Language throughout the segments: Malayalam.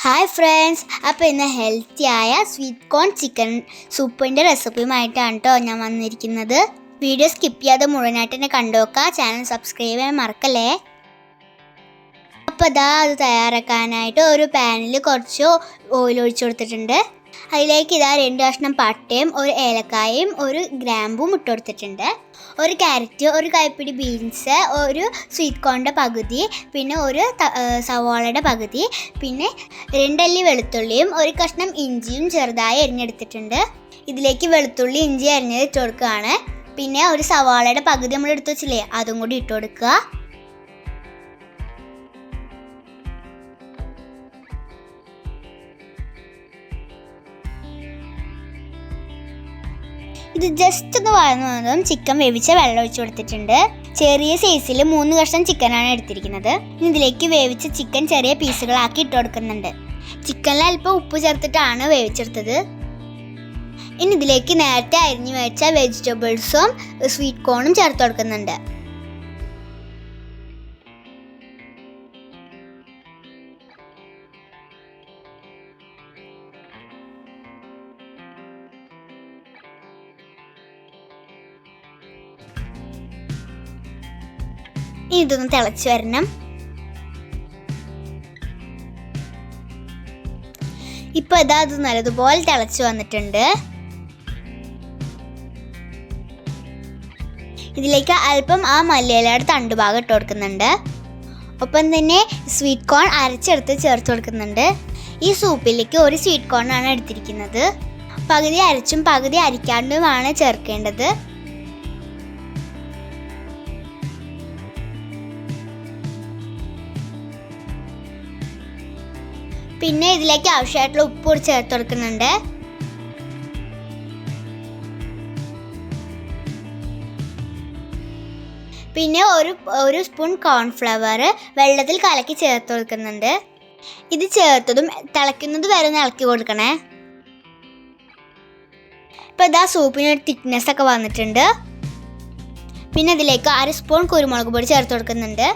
ഹായ് ഫ്രണ്ട്സ്, അപ്പോൾ ഇന്ന് ഹെൽത്തിയായ സ്വീറ്റ് കോൺ ചിക്കൻ സൂപ്പിൻ്റെ റെസിപ്പിയുമായിട്ടാണ് കേട്ടോ ഞാൻ വന്നിരിക്കുന്നത്. വീഡിയോ സ്കിപ്പ് ചെയ്യാതെ മുഴുവനായിട്ട് തന്നെ കണ്ടുനോക്കുക. ചാനൽ സബ്സ്ക്രൈബ് ചെയ്യാൻ മറക്കല്ലേ. അപ്പോൾ അത് തയ്യാറാക്കാനായിട്ട് ഒരു പാനിൽ കുറച്ച് ഓയിൽ ഒഴിച്ചു കൊടുത്തിട്ടുണ്ട്. അതിലേക്ക് 2 കഷ്ണം പട്ടയും ഒരു ഏലക്കായയും ഒരു ഗ്രാമ്പും ഇട്ട് കൊടുത്തിട്ടുണ്ട്. ഒരു ക്യാരറ്റ്, ഒരു കൈപ്പിടി ബീൻസ്, ഒരു സ്വീറ്റ് കോണിൻ്റെ പകുതി, പിന്നെ ഒരു സവാളയുടെ പകുതി, പിന്നെ 2 അല്ലി വെളുത്തുള്ളിയും ഒരു കഷ്ണം ഇഞ്ചിയും ചെറുതായി അരിഞ്ഞെടുത്തിട്ടുണ്ട്. ഇതിലേക്ക് വെളുത്തുള്ളി ഇഞ്ചി അരിഞ്ഞത് ഇട്ട് കൊടുക്കുകയാണ്. പിന്നെ ഒരു സവാളയുടെ പകുതി നമ്മൾ എടുത്ത് വെച്ചില്ലേ, അതും കൂടി ഇട്ട് കൊടുക്കുക. ഇത് ജസ്റ്റ് ഒന്ന് വഴന്നു വന്നതും ചിക്കൻ വേവിച്ച വെള്ളം ഒഴിച്ചു കൊടുത്തിട്ടുണ്ട്. ചെറിയ സൈസിൽ 3 കഷ്ണം ചിക്കനാണ് എടുത്തിരിക്കുന്നത്. ഇതിലേക്ക് വേവിച്ച ചിക്കൻ ചെറിയ പീസുകളാക്കി ഇട്ട് കൊടുക്കുന്നുണ്ട്. ചിക്കനിൽ അല്പം ഉപ്പ് ചേർത്തിട്ടാണ് വേവിച്ചെടുത്തത്. ഇനി ഇതിലേക്ക് നേരത്തെ അരിഞ്ഞു വെച്ച വെജിറ്റബിൾസും സ്വീറ്റ് കോണും ചേർത്ത് കൊടുക്കുന്നുണ്ട്. ഇതൊന്ന് തിളച്ച് വരണം. ഇപ്പൊ അത് നല്ലതുപോലെ തിളച്ച് വന്നിട്ടുണ്ട്. ഇതിലേക്ക് അല്പം ആ മല്ലിയിലയുടെ തണ്ടുഭാഗം ഇട്ട് കൊടുക്കുന്നുണ്ട്. ഒപ്പം തന്നെ സ്വീറ്റ് കോൺ അരച്ചെടുത്ത് ചേർത്ത് കൊടുക്കുന്നുണ്ട്. ഈ സൂപ്പിലേക്ക് ഒരു സ്വീറ്റ് കോൺ ആണ് എടുത്തിരിക്കുന്നത്. പകുതി അരച്ചും പകുതി അരിക്കാണ്ടുമാണ് ചേർക്കേണ്ടത്. പിന്നെ ഇതിലേക്ക് ആവശ്യമായിട്ടുള്ള ഉപ്പ് കൂടി ചേർത്ത് കൊടുക്കുന്നുണ്ട്. പിന്നെ ഒരു സ്പൂൺ കോൺഫ്ലവർ വെള്ളത്തിൽ കലക്കി ചേർത്ത് കൊടുക്കുന്നുണ്ട്. ഇത് ചേർത്തതും തിളയ്ക്കുന്നത് വരെ ഒന്ന് ഇളക്കി കൊടുക്കണേ. ഇപ്പം സൂപ്പിനൊരു തിക്നെസ് ഒക്കെ വന്നിട്ടുണ്ട്. പിന്നെ ഇതിലേക്ക് 1 സ്പൂൺ കുരുമുളക് പൊടി ചേർത്ത് കൊടുക്കുന്നുണ്ട്.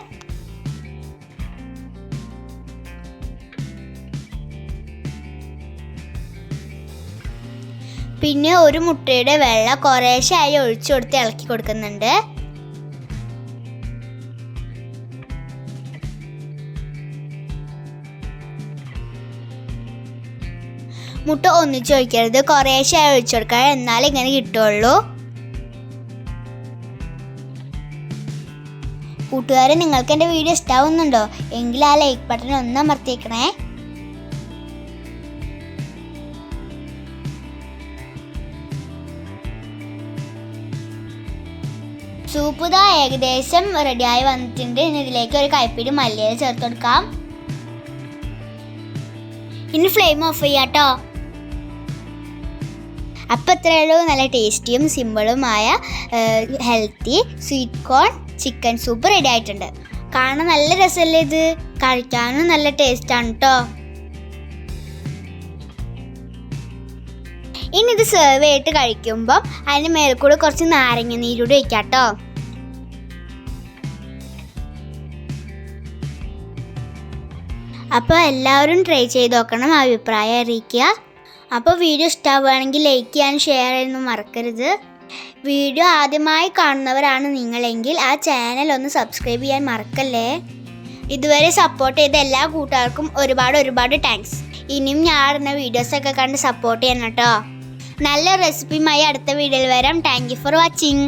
പിന്നെ ഒരു മുട്ടയുടെ വെള്ള കുറേശ്ശായി ഒഴിച്ചു കൊടുത്ത് ഇളക്കി കൊടുക്കുന്നുണ്ട്. മുട്ട ഒന്നിച്ച് ഒഴിക്കരുത്, കുറേശ്ശായി ഒഴിച്ചു കൊടുക്കാൻ, എന്നാലേ ഇങ്ങനെ കിട്ടുള്ളൂ. കൂട്ടുകാരെ, നിങ്ങൾക്ക് എൻ്റെ വീഡിയോ ഇഷ്ടാവുന്നുണ്ടോ എങ്കിൽ ആ ലൈക്ക് ബട്ടൺ ഒന്ന് അമർത്തിയേക്കണേ. സൂപ്പ് ഏകദേശം റെഡിയായി വന്നിട്ടുണ്ട്. ഇനി ഇതിലേക്ക് ഒരു കൈപ്പിടി മല്ലിയില ചേർത്ത് കൊടുക്കാം. ഇനി ഫ്ലെയിം ഓഫ് ചെയ്യാട്ടോ. അപ്പം ഇത്രയുള്ളൂ, നല്ല ടേസ്റ്റിയും സിമ്പിളുമായ healthy sweet corn chicken soup ready ആയിട്ടുണ്ട്. കാണാൻ നല്ല രസമല്ലേ, ഇത് കഴിക്കാനും നല്ല ടേസ്റ്റാണ് കേട്ടോ. ഇനി ഇത് സെർവ് ചെയ്തിട്ട് കഴിക്കുമ്പോൾ അതിന് മേലെ കൂടെ കുറച്ച് നാരങ്ങ നീരൂടെ ഒഴിക്കാം കേട്ടോ. അപ്പോൾ എല്ലാവരും ട്രൈ ചെയ്ത് നോക്കണം, അഭിപ്രായം അറിയിക്കുക. അപ്പോൾ വീഡിയോ ഇഷ്ടമാവുകയാണെങ്കിൽ ലൈക്ക് ചെയ്യാനും ഷെയർ ചെയ്യാനൊന്നും മറക്കരുത്. വീഡിയോ ആദ്യമായി കാണുന്നവരാണ് നിങ്ങളെങ്കിൽ ആ ചാനൽ ഒന്ന് സബ്സ്ക്രൈബ് ചെയ്യാൻ മറക്കല്ലേ. ഇതുവരെ സപ്പോർട്ട് ചെയ്ത എല്ലാ കൂട്ടുകാർക്കും ഒരുപാട് താങ്ക്സ്. ഇനിയും ഞാൻ ഇടുന്ന വീഡിയോസൊക്കെ കണ്ട് സപ്പോർട്ട് ചെയ്യണം കേട്ടോ. നല്ല റെസിപ്പിയുമായി അടുത്ത വീഡിയോയിൽ വരാം. Thank you for watching.